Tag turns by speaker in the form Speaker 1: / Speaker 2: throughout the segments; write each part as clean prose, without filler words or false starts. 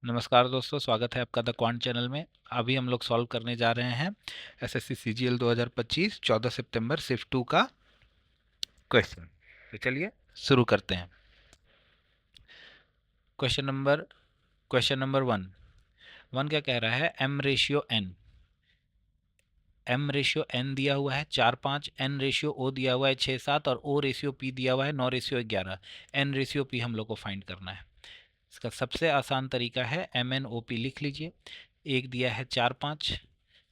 Speaker 1: नमस्कार दोस्तों, स्वागत है आपका द क्वांट चैनल में। अभी हम लोग सॉल्व करने जा रहे हैं एसएससी सीजीएल 2025 14 सितंबर शिफ्ट 2 का क्वेश्चन। तो चलिए शुरू करते हैं। क्वेश्चन नंबर वन क्या कह रहा है? एम रेशियो एन दिया हुआ है 4 5, एन रेशियो ओ दिया हुआ है 6 7 और ओ रेशियो पी दिया हुआ है 9:11। एन रेशियो पी हम लोग को फाइंड करना है। इसका सबसे आसान तरीका है MnOP लिख लीजिए। एक दिया है 4 5,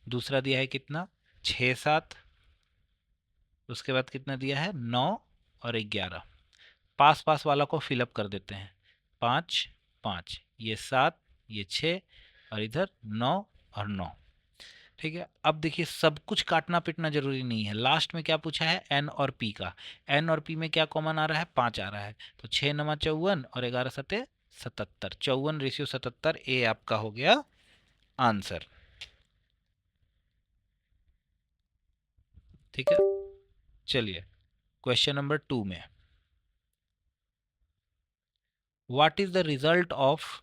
Speaker 1: दूसरा दिया है कितना 6 7, उसके बाद कितना दिया है 9 और 11। पास पास वाला को फिलअप कर देते हैं। 5 5, ये 7, ये 6 और इधर 9 और 9। ठीक है, अब देखिए सब कुछ काटना पिटना जरूरी नहीं है। लास्ट में क्या पूछा है? एन और पी का। एन और पी में क्या कॉमन आ रहा है? 5 आ रहा है। तो 6 9 54 और 11 7 77। 54:77 ए आपका हो गया आंसर। ठीक है, चलिए क्वेश्चन नंबर 2 में what is the result of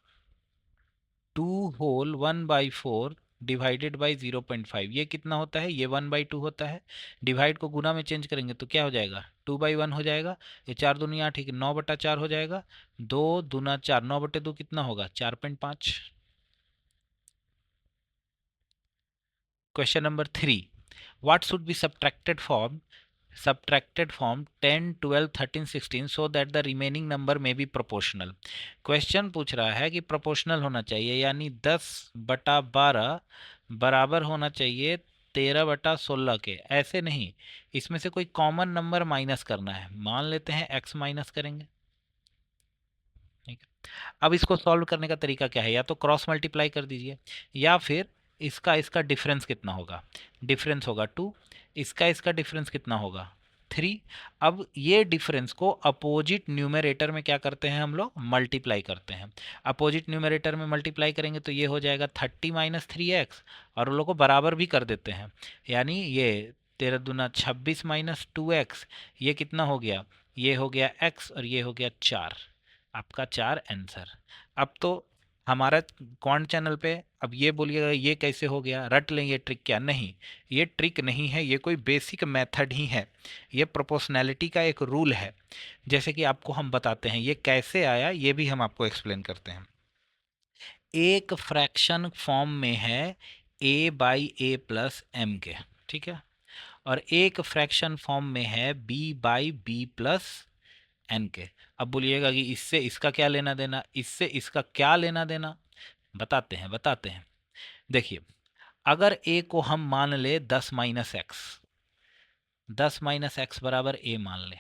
Speaker 1: 2 whole 1/4 divided by 0.5? ये कितना होता है? ये 1/2 होता है। डिवाइड को गुना में चेंज करेंगे तो क्या हो जाएगा? 2/1 हो जाएगा। ये 4 दूनी 8, ठीक है, 9/4 हो जाएगा। 2 दूना 4, 9/2 कितना होगा? 4.5। Question number 3, what should be subtracted from 10 12 13 16 so that the remaining number may be proportional? Question पूछ रहा है कि प्रोपोर्शनल होना चाहिए, यानी 10/12 बराबर होना चाहिए 13/16 के। ऐसे नहीं, इसमें से कोई कॉमन नंबर माइनस करना है। मान लेते हैं x माइनस करेंगे। ठीक है, अब इसको सॉल्व करने का तरीका क्या है? या तो क्रॉस मल्टीप्लाई कर दीजिए, या फिर इसका इसका डिफरेंस कितना होगा? डिफरेंस होगा 2। इसका इसका डिफरेंस कितना होगा? 3। अब ये डिफरेंस को अपोजिट न्यूमरेटर में क्या करते हैं? हम लोग मल्टीप्लाई करते हैं। अपोजिट न्यूमरेटर में मल्टीप्लाई करेंगे तो ये हो जाएगा 30 - 3x, और उन लोग को बराबर भी कर देते हैं। यानी ये 13 दूना 26 - 2x, ये कितना हो गया? ये हो गया x और ये हो गया 4। आपका 4 आंसर। अब तो हमारा क्वांट चैनल पे अब ये बोलिएगा ये कैसे हो गया, रट लें ये ट्रिक क्या? नहीं, ये ट्रिक नहीं है, ये कोई बेसिक मेथड ही है। ये प्रोपोर्शनैलिटी का एक रूल है। जैसे कि आपको हम बताते हैं ये कैसे आया, ये भी हम आपको एक्सप्लेन करते हैं। एक फ्रैक्शन फॉर्म में है a/a+m के, ठीक है, और एक फ्रैक्शन फॉर्म में है b/b+n के। अब बोलिएगा कि इससे इसका क्या लेना देना, इससे इसका क्या लेना देना? बताते हैं। देखिए, अगर a को हम मान ले 10 - x बराबर a मान ले,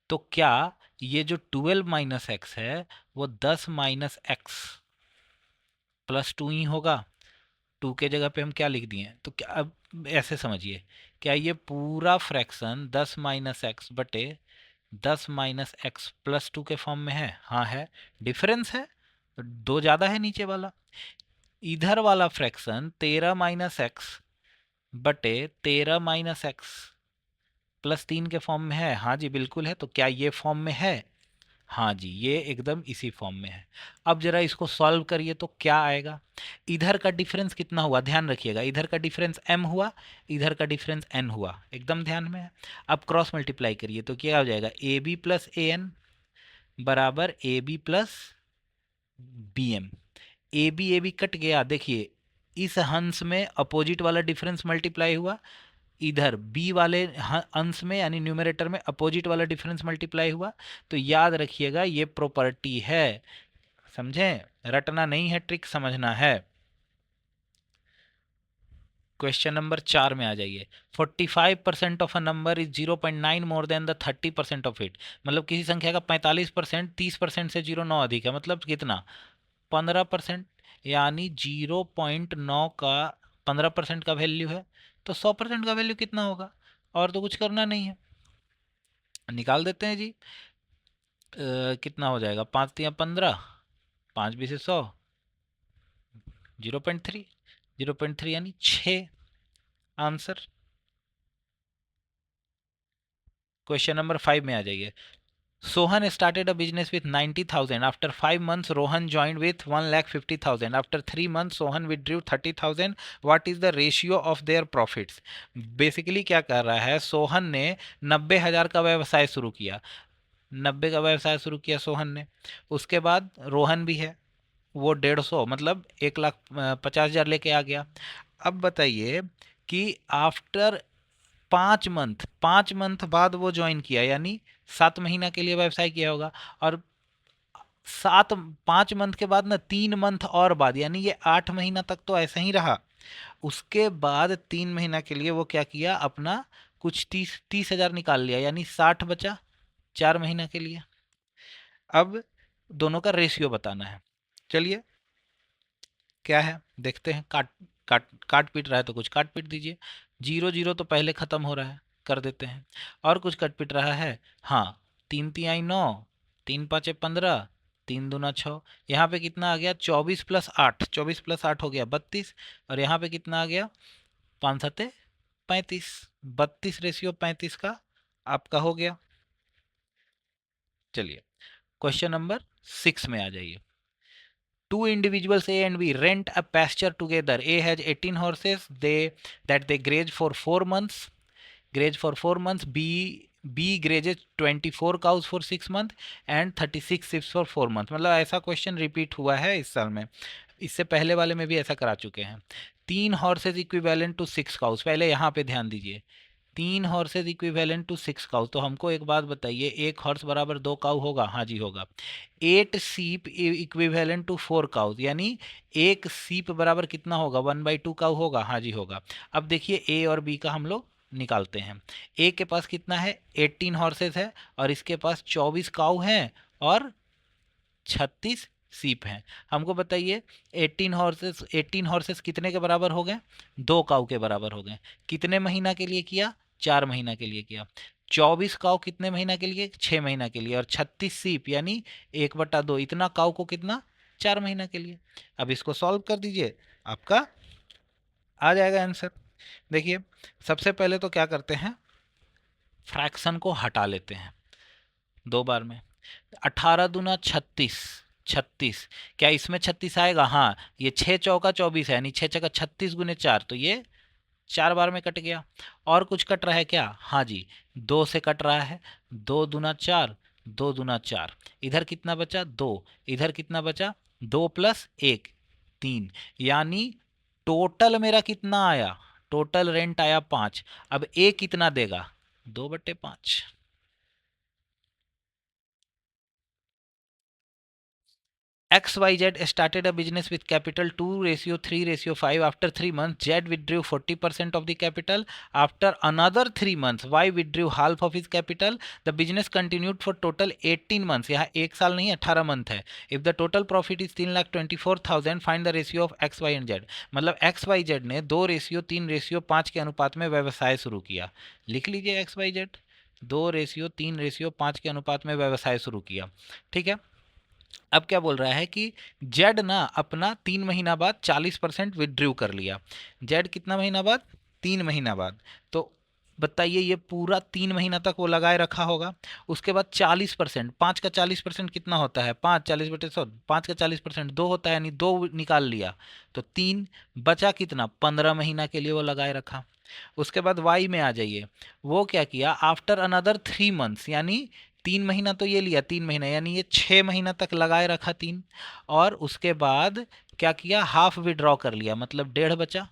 Speaker 1: तो क्या ये जो 12 - x है वो 10 - x+2 ही होगा? 2 के जगह पे हम क्या लिख दिए? तो क्या, अब ऐसे समझिए, क्या ये पूरा फ्रैक्शन 10 - x + 2 के फॉर्म में है? हाँ है। डिफरेंस है तो 2 ज़्यादा है नीचे वाला। इधर वाला फ्रैक्शन 13 - x/13 - x+3 के फॉर्म में है। हाँ जी बिल्कुल है। तो क्या ये फॉर्म में है? हाँ जी, ये एकदम इसी फॉर्म में है। अब जरा इसको सॉल्व करिए तो क्या आएगा? इधर का डिफरेंस कितना हुआ? ध्यान रखिएगा, इधर का डिफरेंस m हुआ, इधर का डिफरेंस n हुआ, एकदम ध्यान में है। अब क्रॉस मल्टीप्लाई करिए तो क्या हो जाएगा? ab+an बराबर ab+bm। ab कट गया। देखिए, इस हंस में अपोजिट वाला डिफरेंस मल्टीप्लाई हुआ, इधर बी वाले अंश में यानी न्यूमरेटर में अपोजिट वाला डिफरेंस मल्टीप्लाई हुआ। तो याद रखिएगा ये प्रॉपर्टी है। समझें? रटना नहीं है, ट्रिक समझना है। क्वेश्चन नंबर 4 में आ जाइए। 45% of a number is 0.9 more than the 30% of it. मतलब किसी संख्या का 45% 30% से 0.9 अधिक है, मतलब कितना? 15%। यानी 0.9 का 15% का वैल्यू है, तो 100% का वैल्यू कितना होगा? और तो कुछ करना नहीं है, निकाल देते हैं जी। कितना हो जाएगा? 5 × 3 = 15, 5×2 = 100, 0.3, 0.3 यानी 6 आंसर। क्वेश्चन नंबर 5 में आ जाइए। Sohan started a business with 90,000. After 5 months, Rohan joined with 1,50,000. After 3 months, Sohan withdrew 30,000. What is the ratio of their profits? Basically क्या कर रहा है, सोहन ने 90,000 का व्यवसाय शुरू किया, 90 का व्यवसाय शुरू किया सोहन ने। उसके बाद रोहन भी है, वो 150 मतलब 1,50,000 लेके आ गया। अब बताइए कि आफ्टर 5 मंथ बाद वो ज्वाइन किया, यानी 7 महीना के लिए व्यवसाय किया होगा, और 5 मंथ के बाद ना 3 मंथ और बाद, यानी ये 8 महीना तक तो ऐसा ही रहा। उसके बाद 3 महीना के लिए वो क्या किया, अपना कुछ 30,000 निकाल लिया, यानी 60 बचा 4 महीना के लिए। अब दोनों का रेशियो बताना है। चलिए क्या है देखते हैं। काट काट काट पीट रहा है तो कुछ काट पीट दीजिए। 0 0 तो पहले ख़त्म हो रहा है, कर देते हैं। और कुछ कट पीट रहा है, हाँ। 3 3 9, 3 5 15, 3 2 6। यहाँ पे कितना आ गया, 24 + 8, 24 + 8 हो गया 32। और यहाँ पे कितना आ गया, 5 7 35, 32:35 का आपका हो गया। चलिए क्वेश्चन नंबर 6 में आ जाइए। Two individuals A and B rent a pasture together. A has 18 horses they graze for 4 months. B grazes 24 cows for 6 months and 36 sheep for 4 months. मतलब ऐसा क्वेश्चन रिपीट हुआ है इस साल में, इससे पहले वाले में भी ऐसा करा चुके हैं। 3 हॉर्सेज इक्विवेलेंट टू 6 काउस। पहले यहाँ पे ध्यान दीजिए, 3 हॉर्सेज इक्विवेलेंट टू 6 काउ। तो हमको एक बात बताइए, 1 हॉर्स बराबर 2 काउ होगा, हाँ जी होगा। 8 शीप इक्विवेलेंट टू 4 काउज, यानी 1 शीप बराबर कितना होगा, 1/2 काउ होगा, हाँ जी होगा। अब देखिए ए और बी का हम लोग निकालते हैं। ए के पास कितना है, 18 हॉर्सेज है, और इसके पास 24 काउ हैं और 36 शीप हैं। हमको बताइए 18 हॉर्सेस कितने के बराबर हो गए, 2 काउ के बराबर हो गए। कितने महीना के लिए किया, 4 महीना के लिए किया। 24 काउ कितने महीना के लिए, 6 महीना के लिए। और 36 शीप यानी 1/2, इतना काउ को कितना, 4 महीना के लिए। अब इसको सॉल्व कर दीजिए, आपका आ जाएगा आंसर। देखिए सबसे पहले तो क्या करते हैं, फ्रैक्शन को हटा लेते हैं 2 बार में। 18 दूना 36, 36। क्या इसमें 36 आएगा, हाँ। ये 6 चौका 24 है, यानी 6 6 36 × 4, तो ये 4 बार में कट गया। और कुछ कट रहा है क्या, हाँ जी, 2 से कट रहा है। 2 दूना 4, 2 दूना 4। इधर कितना बचा, 2। इधर कितना बचा, 2 + 1, 3। यानी टोटल मेरा कितना आया, टोटल रेंट आया 5। अब ए कितना देगा, 2/5। XYZ started a business with capital 2:3:5. After 3 months, Z withdrew 40% of the capital. After another 3 months, Y withdrew half of his capital. The business continued for total 18 months. यहाँ 1 साल नहीं 18 मंथ है। If the total profit is 3,24,000, find the ratio of X, Y and Z. मतलब XYZ ने 2:3:5 के अनुपात में व्यवसाय शुरू किया। लिख लीजिए XYZ 2:3:5 के अनुपात में व्यवसाय शुरू किया। ठीक है। अब क्या बोल रहा है कि जेड ना अपना 3 महीना बाद 40% विड्रू कर लिया। जेड कितना महीना बाद, 3 महीना बाद। तो बताइए ये पूरा 3 महीना तक वो लगाए रखा होगा। उसके बाद 40%, 5 का 40% कितना होता है, 5 40/100, 5 का 40% 2 होता है, यानी 2 निकाल लिया तो 3 बचा, कितना 15 महीना के लिए वो लगाए रखा। उसके बाद वाई में आ जाइए, वो क्या किया, आफ्टर अनदर 3 मंथ्स, यानी 3 महीना तो ये लिया, 3 महीना यानी ये 6 महीना तक लगाए रखा 3। और उसके बाद क्या किया, हाफ विड्रॉ कर लिया, मतलब 1.5 बचा,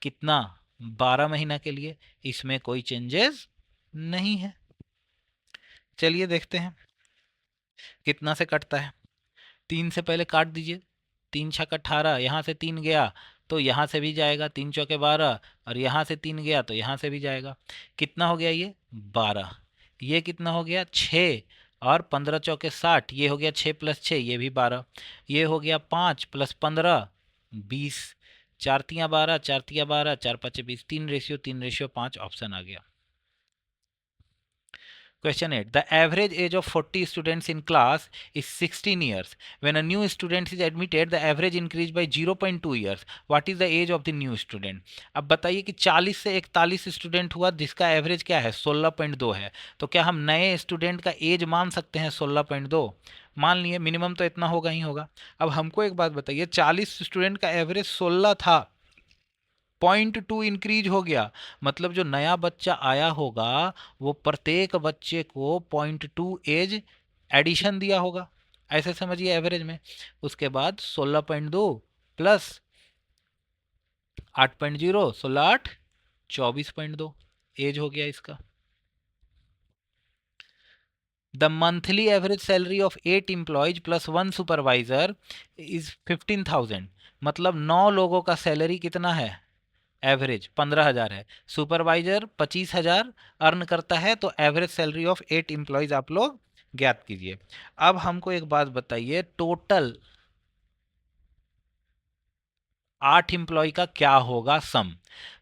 Speaker 1: कितना 12 महीना के लिए। इसमें कोई चेंजेस नहीं है। चलिए देखते हैं कितना से कटता है। 3 से पहले काट दीजिए, 3 6 18, यहाँ से 3 गया तो यहाँ से भी जाएगा, 3 चौके 12, और यहाँ से 3 गया तो यहाँ से भी जाएगा। कितना हो गया ये, 12। ये कितना हो गया, 6। और 15 चौके 60, ये हो गया 6 + 6, ये भी 12। ये हो गया 5 + 15, 20। 4 × 3 = 12, 4 × 3 = 12, 4 × 5 = 20, 3:3:5 ऑप्शन आ गया। Question 8. The average age of 40 students in class is 16 years. When a new student is admitted, the average increased by 0.2 years. What is the age of the new student? अब बताइए कि 40 से 41 स्टूडेंट हुआ जिसका average क्या है 16.2 है। तो क्या हम नए स्टूडेंट का एज मान सकते हैं 16.2? मान लिए मिनिमम तो इतना होगा ही होगा। अब हमको एक बात बताइए, 40 स्टूडेंट का एवरेज 16 था, 0.2 इंक्रीज हो गया, मतलब जो नया बच्चा आया होगा वो प्रत्येक बच्चे को 0.2 एज एडिशन दिया होगा, ऐसे समझिए एवरेज में। उसके बाद 16.2 प्लस 8.0, 16 8 24.2 एज हो गया इसका। The monthly average salary of 8 employees plus 1 supervisor is 15,000, मतलब 9 लोगों का सैलरी कितना है एवरेज 15,000 है, सुपरवाइजर 25,000 अर्न करता है, तो एवरेज सैलरी ऑफ 8 एम्प्लॉयज आप लोग ज्ञात कीजिए। अब हमको एक बात बताइए, टोटल 8 एम्प्लॉय का क्या होगा सम?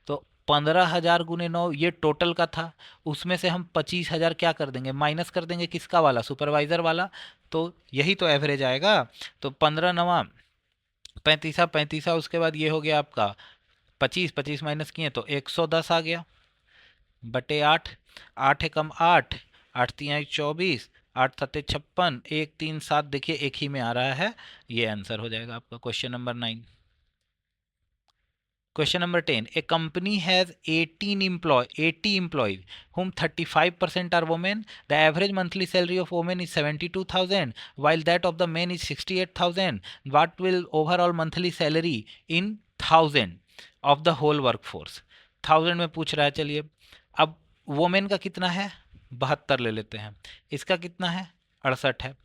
Speaker 1: तो 15,000 गुने 9 ये टोटल का था, उसमें से हम 25,000 क्या कर देंगे, माइनस कर देंगे, किसका वाला, सुपरवाइजर वाला, तो यही तो एवरेज आएगा। तो 15 नवा 35, 35, उसके बाद ये हो गया आपका 25, 25 माइनस किए तो 110 आ गया बटे 8, 8 एकम 8, 8 तिया 24, 8 सत्ते 56, 1 3 7, देखिए एक ही में आ रहा है, ये आंसर हो जाएगा आपका question number 9। Question number 10. A company has 80 employees, whom 35% are women. The average monthly salary of women is 72,000, while that of the men is 68,000. What will overall monthly salary in thousand of the whole workforce? 1000 में पूछ रहा है, चलिए अब women का कितना है 72 ले लेते हैं, इसका कितना है 68 है।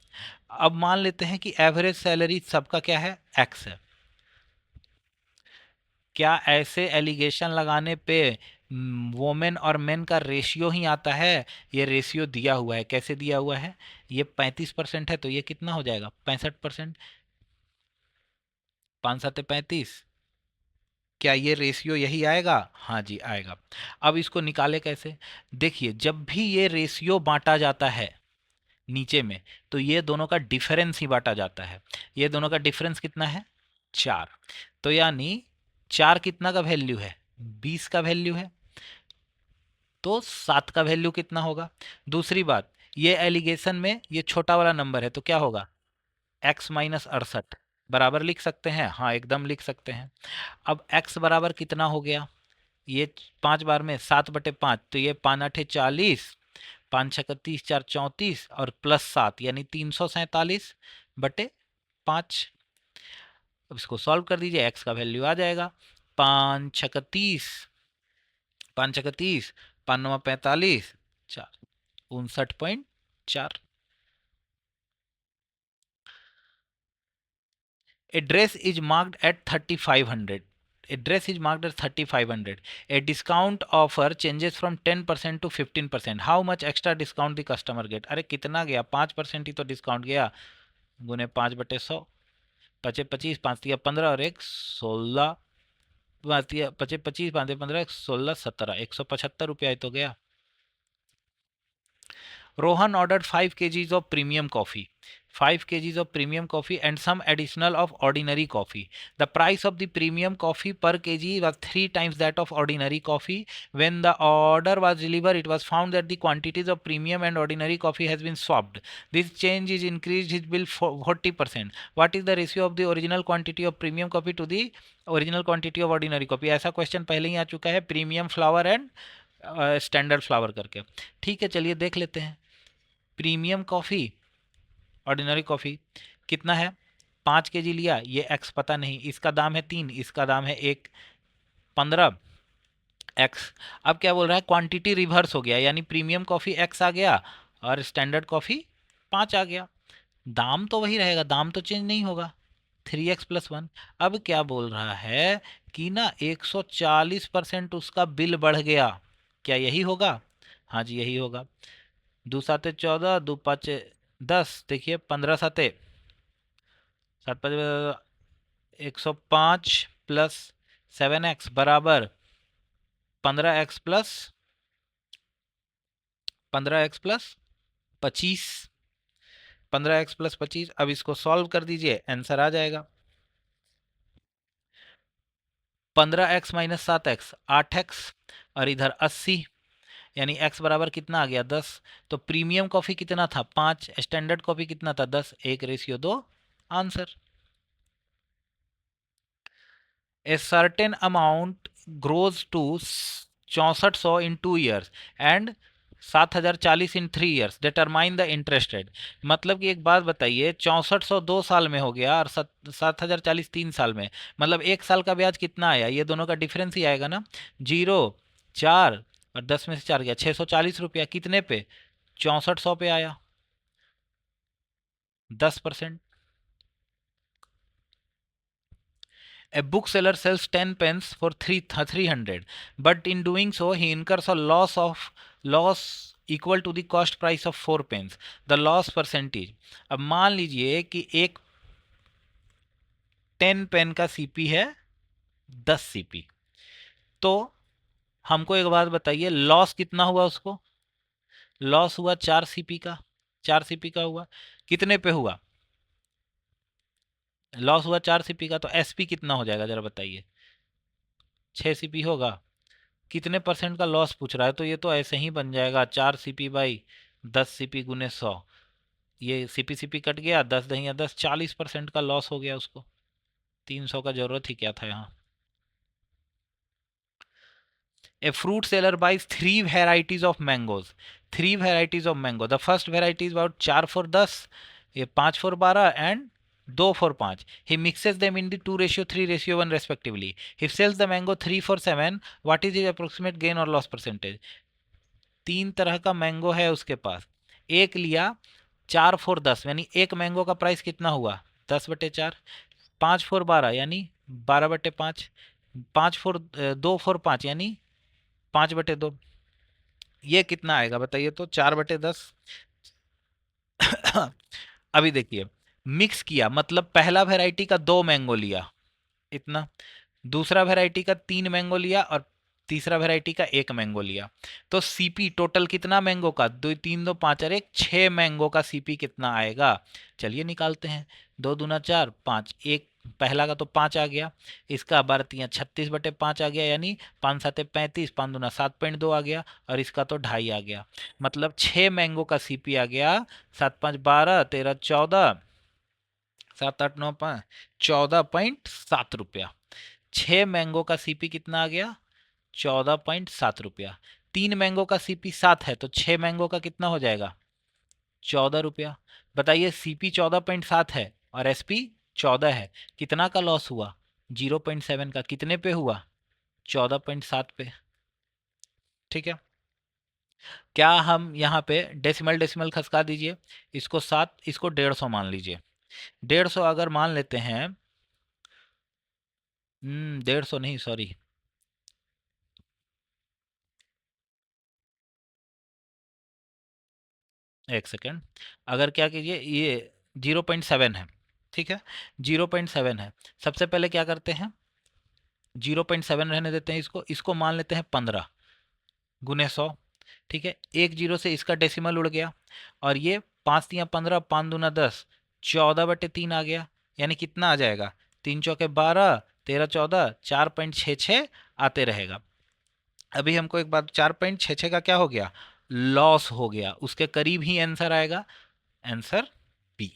Speaker 1: अब मान लेते हैं कि एवरेज सैलरी सबका क्या है एक्स है। क्या ऐसे एलिगेशन लगाने पे वोमेन और मेन का रेशियो ही आता है? ये रेशियो दिया हुआ है, कैसे दिया हुआ है, ये 35% है तो ये कितना हो जाएगा 65%, 5 7 35, क्या ये रेशियो यही आएगा? हाँ जी आएगा। अब इसको निकाले कैसे, देखिए जब भी ये रेशियो बांटा जाता है नीचे में, तो ये दोनों का डिफरेंस ही बांटा जाता है। ये दोनों का डिफरेंस कितना है 4, तो यानी 4 कितना का वैल्यू है 20 का वैल्यू है, तो 7 का वैल्यू कितना होगा। दूसरी बात, ये एलिगेशन में ये छोटा वाला नंबर है तो क्या होगा x माइनस 68, बराबर लिख सकते हैं, हाँ एकदम लिख सकते हैं। अब x बराबर कितना हो गया, ये 5 बार में 7/5, तो ये 5 8 40, 5 6 30, 4 34 और प्लस 7 यानी 347/5। अब इसको सॉल्व कर दीजिए, x का वैल्यू आ जाएगा 5 6 30, 5 6 30, 5 9 45, 4 59.4। A dress is marked at 3500. A dress is marked at 3500. A discount offer changes from 10% to 15%. How much extra discount the customer get? अरे कितना गया 5% ही तो डिस्काउंट गया, गुने 5/100, 5 25, 5 तिया 15 और 1 16, 5 तिया 5 25, 5 15, 16 17, 175 रुपया ही तो गया। Rohan ordered 5 kgs of premium coffee. 5 kgs of premium coffee and some additional of ordinary coffee. The price of the premium coffee per kg was 3 times that of ordinary coffee. When the order was delivered, it was found that the quantities of premium and ordinary coffee has been swapped. This change is increased his bill for 40%. What is the ratio of the original quantity of premium coffee to the original quantity of ordinary coffee? ऐसा question पहले ही आ चुका है, premium flower and standard flower करके। ठीक है चलिए देख लेते हैं। प्रीमियम कॉफ़ी ऑर्डिनरी कॉफ़ी कितना है 5 केजी लिया, ये एक्स पता नहीं, इसका दाम है 3, इसका दाम है 1, 15 एक्स। अब क्या बोल रहा है क्वांटिटी रिवर्स हो गया, यानी प्रीमियम कॉफ़ी एक्स आ गया और स्टैंडर्ड कॉफ़ी 5 आ गया, दाम तो वही रहेगा, दाम तो चेंज नहीं होगा 3x+1। अब क्या बोल रहा है कि ना 140% उसका बिल बढ़ गया, क्या यही होगा? हाँ जी यही होगा। 2 7 14, 2 5 10, देखिए 15 7 7 5 105 प्लस 7x बराबर 15x plus 15x plus 25, 15x plus 25। अब इसको सॉल्व कर दीजिए, आंसर आ जाएगा 15x माइनस 7x 8x, और इधर 80, यानी x बराबर कितना आ गया 10। तो प्रीमियम कॉफी कितना था 5, स्टैंडर्ड कॉफी कितना था 10, 1:2। Answer. A certain amount grows to 6400 in 2 years and 7040 in 3 years. Determine the interest rate. मतलब कि एक बात बताइए, 6400 2 साल में हो गया और 7040 3 साल में, मतलब 1 साल का ब्याज कितना आया, ये दोनों का डिफरेंस ही आएगा ना। 0, 4 और 10 में से 4 गया, 640 रुपया कितने पे, 6400 पे आया, 10%। A bookseller sells 10 pence for 300, but in doing so he incurs a loss equal to the cost price of 4 pence. The loss percentage. अब मान लीजिए कि एक 10 पेन का सीपी है 10 सीपी, तो हमको एक बात बताइए, लॉस कितना हुआ उसको, लॉस हुआ 4 सीपी का, 4 सीपी का हुआ, कितने पे हुआ, लॉस हुआ 4 सीपी का, तो एसपी कितना हो जाएगा जरा बताइए, 6 सीपी होगा। कितने परसेंट का लॉस पूछ रहा है, तो ये तो ऐसे ही बन जाएगा 4 सीपी बाई 10 सीपी गुने 100, ये सीपी सीपी कट गया, 10 दहिया 10, 40% का लॉस हो गया उसको। 300 का जरूरत ही क्या था यहाँ। A fruit seller buys 3 varieties of mangoes. 3 varieties of mango. The first variety is about 4 for 10, ये 5 for 12 and 2 for 5. He mixes them in the 2:3:1 respectively. He sells the mango 3 for 7. What is his approximate gain or loss percentage? 3 तरह का mango है उसके पास, एक लिया 4 four 10, यानी एक mango का प्राइस कितना हुआ 10/4, 5 फोर 12 यानी 12/5, 5 फोर 2 फोर 5 यानी 5/2, ये कितना आएगा बताइए, तो 4/10। अभी देखिए, मिक्स किया मतलब पहला वैरायटी का 2 मैंगो लिया इतना, दूसरा वैरायटी का 3 मैंगो लिया और तीसरा वैरायटी का 1 मैंगो लिया, तो सीपी टोटल कितना मैंगो का, 2 3 2 5 और 1 6 मैंगो का सीपी कितना आएगा, चलिए निकालते हैं। 2 दूना 4 5, एक पहला का तो 5 आ गया, इसका 12 36/5 आ गया, यानी 5 7 35, 5 दूना 7.2 आ गया, और इसका तो 2.5 आ गया, मतलब 6 मैंगो का सीपी आ गया 7 5 12 13 14, 7 8 9 5 14.7 रुपया। 6 मैंगो का सीपी कितना आ गया 14.7 रुपया। 3 मैंगो का सीपी 7 है, तो 6 मैंगो का कितना हो जाएगा 14 रुपया। बताइए, सीपी 14.7 है और एसपी 14 है, कितना का लॉस हुआ 0.7 का, कितने पे हुआ 14.7 पे। ठीक है, क्या हम यहाँ पे डेसिमल डेसिमल खसका दीजिए, इसको 7, इसको 150 मान लीजिए। 150 अगर मान लेते हैं, 150 नहीं, सॉरी, एक सेकेंड, अगर क्या कीजिए, ये 0.7 है, ठीक है, 0.7 है, सबसे पहले क्या करते हैं 0.7 रहने देते हैं, इसको इसको मान लेते हैं 15 गुने 100, ठीक है, एक जीरो से इसका डेसिमल उड़ गया, और ये 5 तिया 15, 5 दूना 10, 14/3 आ गया, यानी कितना आ जाएगा 3 चौके 12, 13 14, 4.66 आते रहेगा। अभी हमको एक बात, 4.66 का क्या हो गया लॉस हो गया, उसके करीब ही आंसर आएगा, answer B.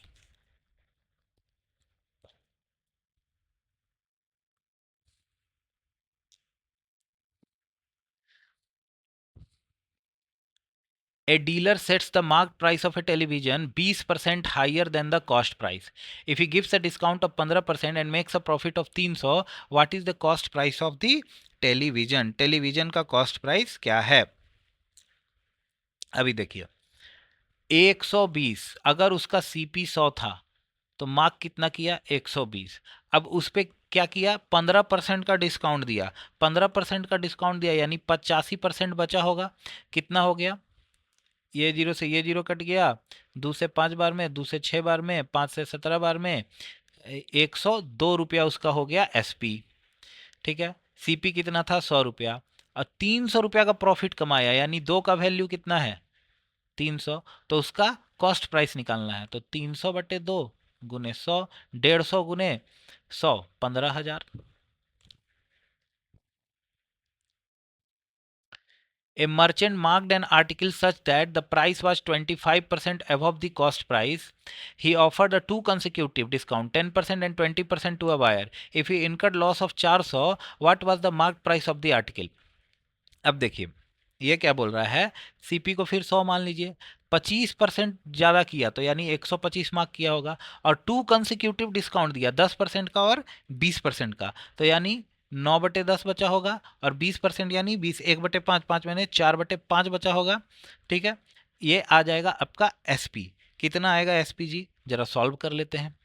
Speaker 1: A dealer sets the marked price of a television 20% higher than the cost price. If he gives a discount of 15% and makes a profit of 300, what is the cost price of the television? Television का cost price क्या है, अभी देखिए 120, अगर उसका CP 100 था तो mark कितना किया 120, अब उस पर क्या किया 15% का डिस्काउंट दिया, 15% का डिस्काउंट दिया यानी 85% बचा होगा, कितना हो गया, ये जीरो से ये जीरो कट गया, 2 से 5 बार में, 2 से 6 बार में, 5 से 17 बार में, 102 रुपया उसका हो गया एसपी। ठीक है, सीपी कितना था 100 रुपया, और 300 रुपया का प्रॉफिट कमाया, यानी दो का वैल्यू कितना है 300, तो उसका कॉस्ट प्राइस निकालना है, तो 300/2 गुने 100, 150 गुने 100, 15,000। A merchant marked an article such that the price was 25% above the cost price. He offered a two consecutive discount, 10% and 20% to a buyer. If he incurred loss of 400, what was the marked price of the article? अब देखिए ये क्या बोल रहा है, CP को फिर 100 मान लीजिए, 25% ज़्यादा किया तो यानी 125 मार्क किया होगा, और टू कंसिक्यूटिव डिस्काउंट दिया 10% का और 20% का, तो यानी 9/10 बचा होगा, और 20% यानी 20, 1/5, 5 मैंने 4/5 बचा होगा। ठीक है, ये आ जाएगा आपका एसपी। कितना आएगा एसपी जी, जरा सॉल्व कर लेते हैं।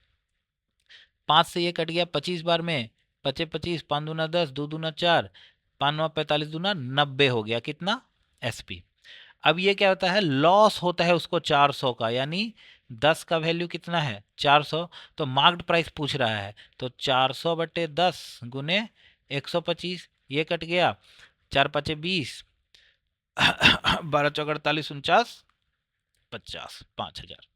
Speaker 1: 5 से ये कट गया 25 बार में, 25 25, 5 दूना 10, 2 दूना 4, 5 9 45 दूना 90 हो गया कितना एसपी। अब ये क्या होता है, लॉस होता है उसको 400 का, यानी 10 का वैल्यू कितना है 400, तो मार्क्ड प्राइस पूछ रहा है, तो 400/10 गुने 125, ये कट गया, 4 5 20, 12 चौक 48, 49, 50, 5,000।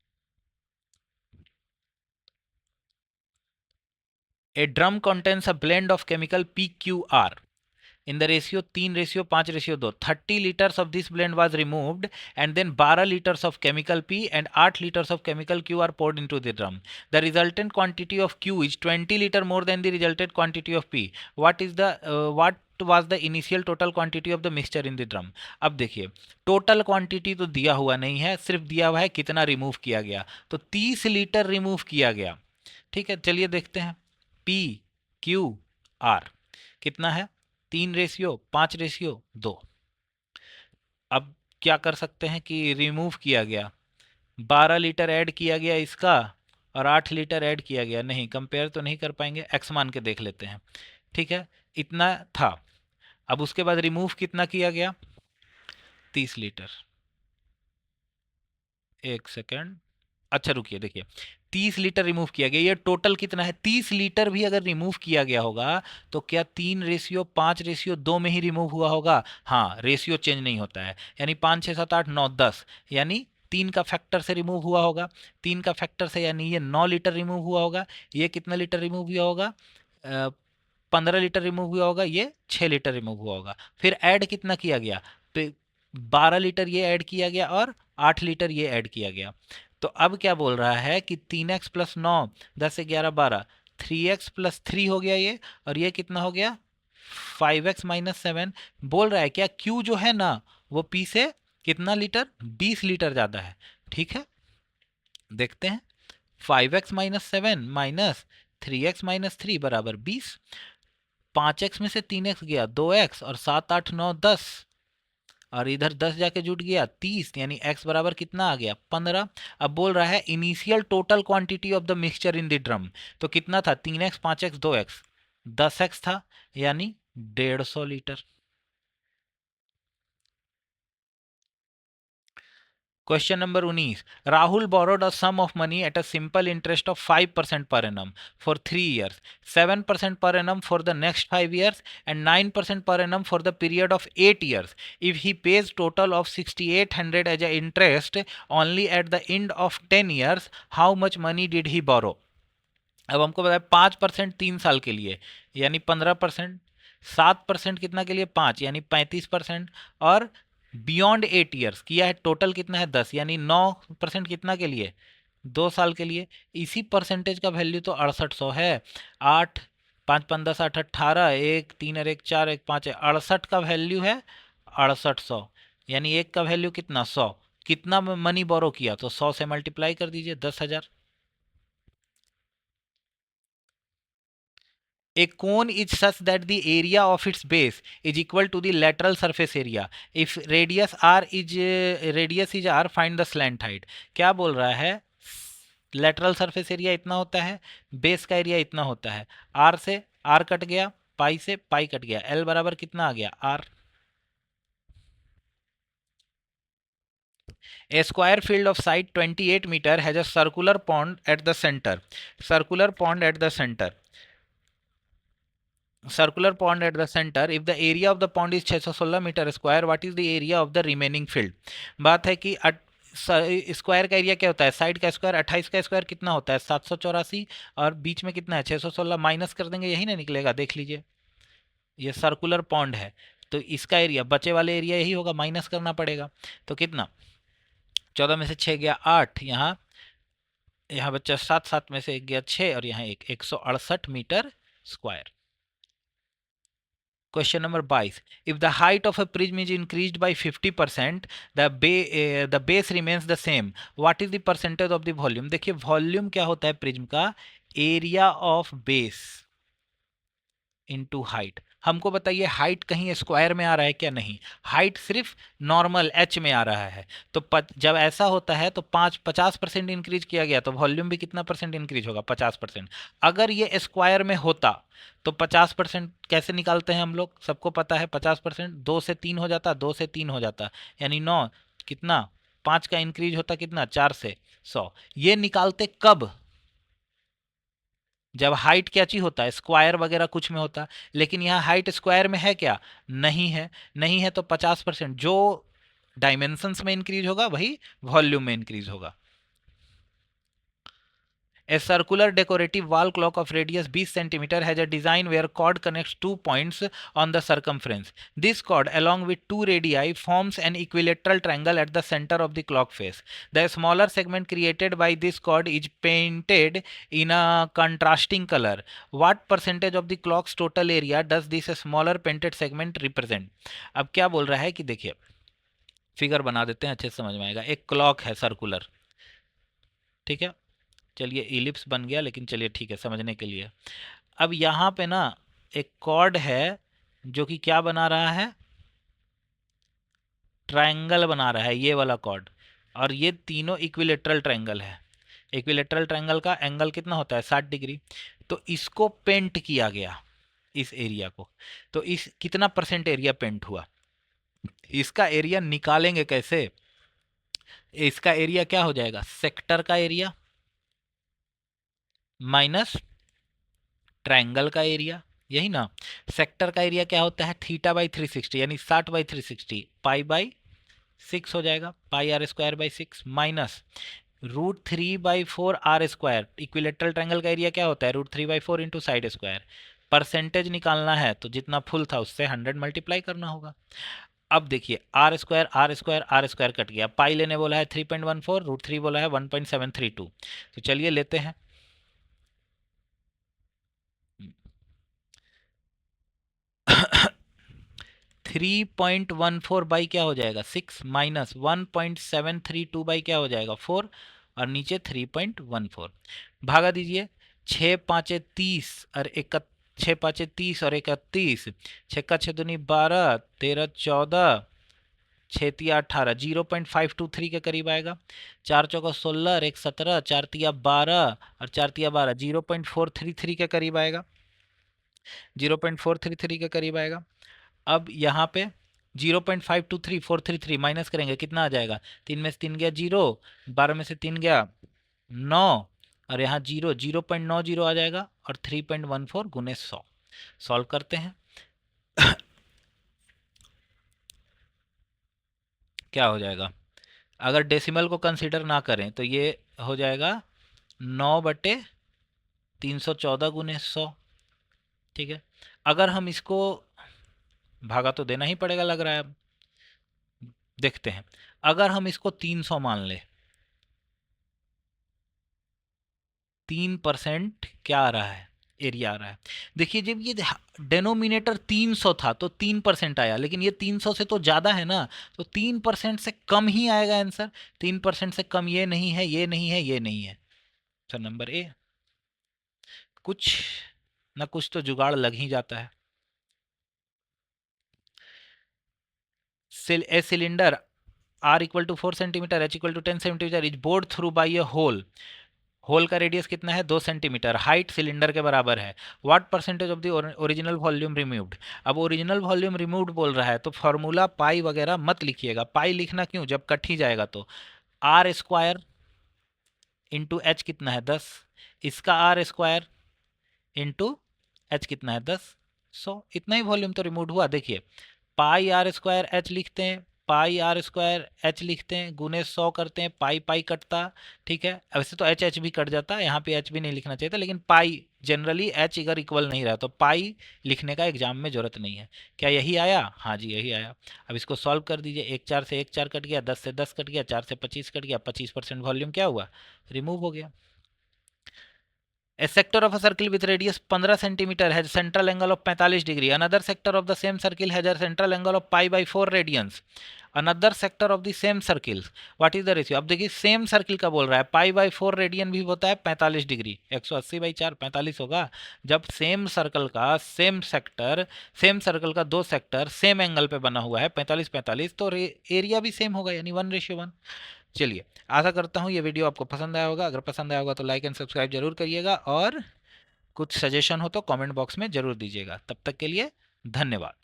Speaker 1: A drum contains a blend of chemical PQR in the ratio 3:5:2. 30 liters of this blend was removed, and then 12 liters of chemical P and 8 liters of chemical Q are poured into the drum. The resultant quantity of Q is 20 liter more than the resultant quantity of P. What was the initial total quantity of the mixture in the drum? अब देखिए total quantity तो दिया हुआ नहीं है, सिर्फ दिया हुआ है कितना रिमूव किया गया, तो 30 लीटर रिमूव किया गया। ठीक है, चलिए देखते हैं, पी क्यू आर कितना है, 3:5:2। अब क्या कर सकते हैं कि रिमूव किया गया, 12 लीटर ऐड किया गया इसका, और 8 लीटर ऐड किया गया, नहीं कंपेयर तो नहीं कर पाएंगे, एक्स मान के देख लेते हैं। ठीक है, इतना था। अब उसके बाद रिमूव कितना किया गया, 30 लीटर। एक सेकेंड, अच्छा रुकिए, देखिए 30 लीटर रिमूव किया गया, ये टोटल कितना है, 30 लीटर भी अगर रिमूव किया गया होगा तो क्या 3:5:2 में ही रिमूव हुआ होगा? हाँ, रेशियो चेंज नहीं होता है, यानी 5 6 7 8 9 10, यानी 3 का फैक्टर से रिमूव हुआ होगा, 3 का फैक्टर से यानी ये 9 लीटर रिमूव हुआ होगा, ये कितना लीटर रिमूव हुआ होगा, 15 लीटर रिमूव हुआ होगा, ये 6 लीटर रिमूव हुआ होगा। फिर ऐड कितना किया गया, तो 12 लीटर ये ऐड किया गया और 8 लीटर ये ऐड किया गया। तो अब क्या बोल रहा है कि 3x + 9, 10 11 12, 3x + 3 हो गया ये, और ये कितना हो गया 5x - 7। बोल रहा है क्या Q जो है ना वो P से कितना लीटर, 20 लीटर ज़्यादा है। ठीक है, देखते हैं, 5x - 7 माइनस 3x - 3 बराबर 20, 5x में से 3x गया 2x, और 7 8 9 10, और इधर 10 जाके जुट गया 30, यानी x बराबर कितना आ गया 15। अब बोल रहा है initial total quantity of the mixture in the drum, तो कितना था 3x 5x 2x, 10x था, यानी 150 litre. Question number 19. Rahul borrowed a sum of money at a simple interest of 5% per annum for 3 years, 7% per annum for the next 5 years, and 9% per annum for the period of 8 years. If he pays total of 6,800 as a interest only at the end of 10 years, how much money did he borrow? अब हमको बताया 5% 3 साल के लिए यानी 15%, 7% कितना के लिए 5 यानी 35%, और बियॉन्ड 8 ईयर्स किया है टोटल कितना है 10 यानी 9% कितना के लिए 2 साल के लिए। इसी परसेंटेज का वैल्यू तो 6800 है। 8 5 5 10 8 18, 1 3 और 1 4 1 5 है, 68 का वैल्यू है 6800, यानी एक का वैल्यू कितना 100। कितना मनी बोरो किया तो 100 से मल्टीप्लाई कर दीजिए 10,000। A cone is such that the area of its base is equal to the lateral surface area. If radius is r, find the slant height. क्या बोल रहा है, lateral surface area इतना होता है, बेस का एरिया इतना होता है, r से r कट गया, पाई से पाई कट गया, l बराबर कितना आ गया r। A square field of side 28 meter has a circular pond at the center. Circular pond at the center. Circular pond at the center. If the area of the pond is 616 metre square, what is the area of the remaining field? बात है कि square का area क्या होता है, side का square 28 का square कितना होता है 784, और बीच में कितना है 616, माइनस कर देंगे यही ना निकलेगा, देख लीजिए ये सर्कुलर पॉन्ड है, तो इसका एरिया बचे वाले एरिया यही होगा, माइनस करना पड़ेगा। तो कितना, 14 में से 6 गया 8, यहाँ यहाँ बच्चा 7, 7 में से 1 गया 6, और यहाँ 168 metre square. Question number 22. If the height of a prism is increased by 50%, the base remains the same. What is the percentage of the volume? देखिए वॉल्यूम क्या होता है प्रिज्म का, area of base into height. हमको बताइए height कहीं square में आ रहा है क्या, नहीं, हाइट सिर्फ नॉर्मल एच में आ रहा है। तो जब ऐसा होता है तो 50% इंक्रीज किया गया तो वॉल्यूम भी कितना परसेंट इंक्रीज होगा, 50%। अगर ये स्क्वायर में होता तो 50% कैसे निकालते हैं हम लोग, सबको पता है 50%, 2 से 3 हो जाता, 2 से 3 हो जाता, यानी 9, कितना 5 का इंक्रीज होता कितना 4 से 100। ये निकालते कब, जब हाइट क्या चीज होता है, स्क्वायर वगैरह कुछ में होता, लेकिन यहाँ हाइट स्क्वायर में है क्या, नहीं है, नहीं है तो 50% जो डायमेंशंस में इंक्रीज होगा वही वॉल्यूम में इंक्रीज होगा। A circular decorative wall clock of radius 20 cm has a design where chord connects two points on the circumference. This chord, along with two radii, forms an equilateral triangle at the center of the clock face. The smaller segment created by this chord is painted in a contrasting color. What percentage of the clock's total area does this smaller painted segment represent? अब क्या बोल रहा है कि देखिए figure बना देते हैं, अच्छे से समझ में आएगा। एक क्लॉक है सर्कुलर, ठीक है, चलिए इलिप्स बन गया, लेकिन चलिए ठीक है समझने के लिए। अब यहाँ पे ना एक कॉर्ड है जो कि क्या बना रहा है, ट्रायंगल बना रहा है, ये वाला कॉर्ड, और ये तीनों इक्विलेटरल ट्रायंगल है। इक्विलेटरल ट्रायंगल का एंगल कितना होता है 60 डिग्री। तो इसको पेंट किया गया, इस एरिया को, तो इस कितना परसेंट एरिया पेंट हुआ, इसका एरिया निकालेंगे कैसे, इसका एरिया क्या हो जाएगा, सेक्टर का एरिया माइनस ट्रायंगल का एरिया, यही ना। सेक्टर का एरिया क्या होता है, थीटा बाई 360, यानी 60/360, पाई बाई 6 हो जाएगा, pi r square by 6, minus √3/4 r square. Equilateral triangle का एरिया क्या होता है, √3/4 इंटू साइड स्क्वायर। परसेंटेज निकालना है तो जितना फुल था उससे 100 मल्टीप्लाई करना होगा। अब देखिए R square R square R square cut गया, पाई लेने बोला है 3.14, √3 बोला है 1.732, तो चलिए लेते हैं। 3.14 बाई क्या हो जाएगा 6, माइनस 1.732 बाई क्या हो जाएगा 4, और नीचे 3.14 भागा दीजिए। 6 पाँचे 30 और 6 पाँचे 30 और 31, 6 का 6 दूनी 12, 13 14, 6 तिया 18, 0.523 के करीब आएगा। 4 चौका 16 और 1 17, 4 तिया 12 और 4 तिया 12, 0.433 के करीब आएगा, 0.433 के करीब आएगा। अब यहाँ पे 0.523433 माइनस करेंगे कितना आ जाएगा, 3 में से 3 गया 0, 12 में से 3 गया 9, और यहाँ 0.90 आ जाएगा, और 3.14 गुने 100। सॉल्व करते हैं क्या हो जाएगा, अगर डेसिमल को कंसीडर ना करें तो ये हो जाएगा 9/314 गुने 100, ठीक है। अगर हम इसको भागा तो देना ही पड़ेगा लग रहा है, अब देखते हैं। अगर हम इसको 300 मान ले, 3% क्या आ रहा है, एरिया आ रहा है। देखिए जब ये डेनोमिनेटर 300 था तो 3% आया, लेकिन ये 300 से तो ज़्यादा है ना, तो 3% से कम ही आएगा आंसर। 3% से कम ये नहीं है, ये नहीं है, ये नहीं है। तो नंबर ए, कुछ ना कुछ तो जुगाड़ लग ही जाता है। A cylinder R equal to 4 centimetre, H equal to 10 centimetre is bored through by a hole. Hole का रेडियस कितना है 2 सेंटीमीटर, हाइट सिलेंडर के बराबर है। What percentage of the original volume removed. अब ओरिजिनल वॉल्यूम रिमूव्ड बोल रहा है तो फॉर्मूला पाई वगैरह मत लिखिएगा, पाई लिखना क्यों, जब कट ही जाएगा तो। आर स्क्वायर इंटू एच कितना है 10, इसका आर स्क्वायर इंटू एच कितना है 10, 100, इतना ही वॉल्यूम तो रिमूव हुआ। देखिए पाई आर स्क्वायर एच लिखते हैं, पाई आर स्क्वायर एच लिखते हैं, गुने 100 करते हैं, पाई पाई कटता, ठीक है। वैसे तो एच एच भी कट जाता, यहाँ पे एच भी नहीं लिखना चाहिए था, लेकिन पाई जनरली एच अगर इक्वल नहीं रहा तो पाई लिखने का एग्जाम में जरूरत नहीं है। क्या यही आया? हाँ जी यही आया। अब इसको सॉल्व कर दीजिए, 1 4 से 1 4 कट गया, 10 से 10 कट गया, 4 से 25 कट गया, 25% वॉल्यूम क्या हुआ? रिमूव हो गया। A sector of a circle with radius 15 centimeter has central angle of 45 degree. Another sector of the same circle has a central angle of pi by 4 radians. Another sector of the same circle. What is the ratio? अब देखिए same circle का बोल रहा है, pi by 4 radian भी होता है 45 degree, 180 by 4 45 होगा। जब सेम सर्कल का सेम सेक्टर, सेम सर्कल का दो सेक्टर सेम एंगल पे बना हुआ है 45 45, तो एरिया भी सेम होगा, यानी 1:1। चलिए, आशा करता हूँ ये वीडियो आपको पसंद आया होगा। अगर पसंद आया होगा तो लाइक एंड सब्सक्राइब जरूर करिएगा, और कुछ सजेशन हो तो कमेंट बॉक्स में जरूर दीजिएगा। तब तक के लिए धन्यवाद।